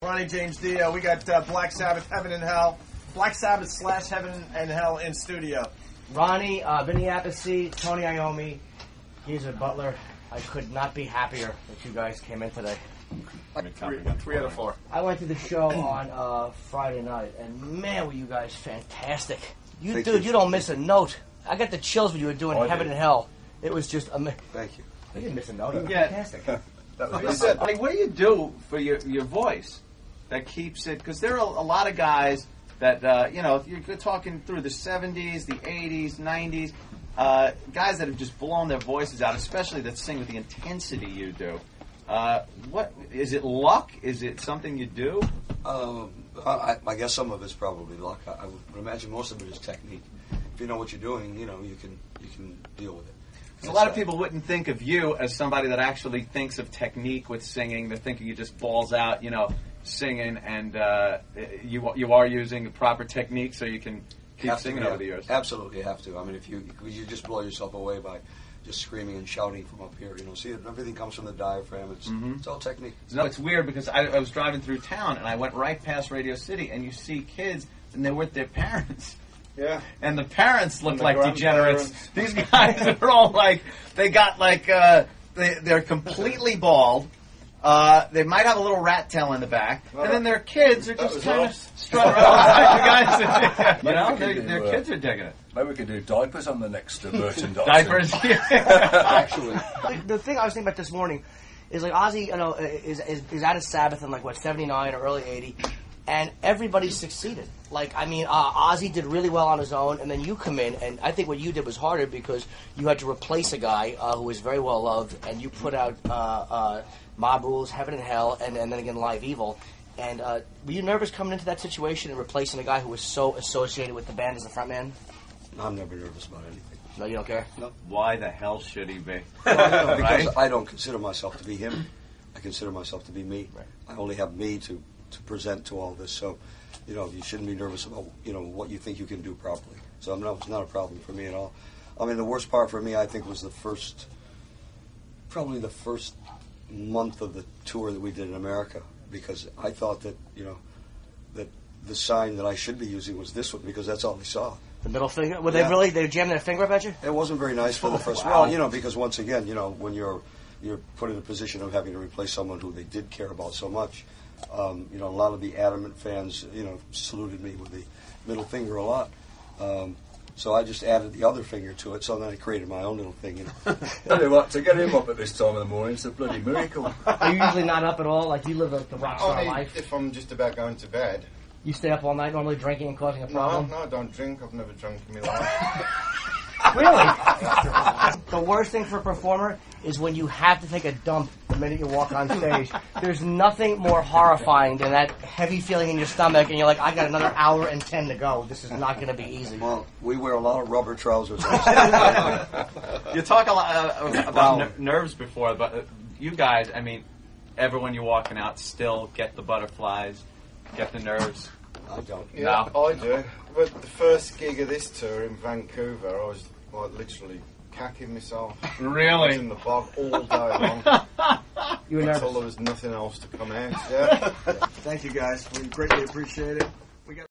Ronnie James Dio. We got Black Sabbath, Heaven and Hell. Black Sabbath / Heaven and Hell in studio. Ronnie, Vinny Appice, Tony Iommi, Geezer Butler. I could not be happier that you guys came in today. 3 out of 4. I went to the show on Friday night, and man, were you guys fantastic. You don't miss a note. I got the chills when you were doing Heaven and Hell. It was just amazing. Thank you. You didn't miss a note. It was fantastic. What do you do for your voice that keeps it? Because there are a lot of guys that, you're talking through the 70s, the 80s, 90s, guys that have just blown their voices out, especially that sing with the intensity you do. What is it? Luck? Is it something you do? I guess some of it's probably luck. I would imagine most of it is technique. If you know what you're doing, you can deal with it. A lot of people wouldn't think of you as somebody that actually thinks of technique with singing. They're thinking you just balls out, singing, and you are using the proper technique so you can keep singing over the years. Absolutely have to. I mean, if you just blow yourself away by just screaming and shouting from up here, see, everything comes from the diaphragm. It's all technique. No, it's weird because I was driving through town and I went right past Radio City, and you see kids and they're with their parents. Yeah. And the parents look like degenerates. These guys are all they're completely bald. They might have a little rat tail in the back, and then their kids are just kind of strutting around. Their kids are digging it. Maybe we could do diapers on the next merchandise. Diapers, Actually. The thing I was thinking about this morning is Ozzy, is out of Sabbath in 79 or early 80, and everybody succeeded. Ozzy did really well on his own, and then you come in, and I think what you did was harder because you had to replace a guy who was very well loved, and you put out Mob Rules, Heaven and Hell, and then again Live Evil. And were you nervous coming into that situation and replacing a guy who was so associated with the band as the front man? I'm never nervous about anything. No, you don't care? No. Why the hell should he be? Because I don't consider myself to be him. I consider myself to be me. Right. I only have me to present to all this. So, you shouldn't be nervous about, what you think you can do properly. So it's not a problem for me at all. I mean, the worst part for me, I think, was probably the first month of the tour that we did in America, because I thought that, that the sign that I should be using was this one, because that's all they saw. The middle finger? Were they jamming their finger up at you? It wasn't very nice for the first. Wow. Well, because once again, when you're put in a position of having to replace someone who they did care about so much, a lot of the adamant fans, saluted me with the middle finger a lot. So I just added the other finger to it, so then I created my own little thing. Tell you what, to get him up at this time of the morning, it's a bloody miracle. Are you usually not up at all? You live the rock star life? If I'm just about going to bed. You stay up all night normally drinking and causing a problem? No, I don't drink. I've never drunk in my life. Really? The worst thing for a performer is when you have to take a dump the minute you walk on stage. There's nothing more horrifying than that heavy feeling in your stomach, and you're like, I got another hour and 10 to go. This is not going to be easy. Well, we wear a lot of rubber trousers. You talk a lot about nerves before, but you guys, ever when you're walking out, still get the butterflies, get the nerves? I don't. Yeah, no. I do. But the first gig of this tour in Vancouver, I was literally cacking myself. Really? I was in the bog all day long. You were nervous? Until there was nothing else to come out. Yeah. Thank you, guys. We greatly appreciate it.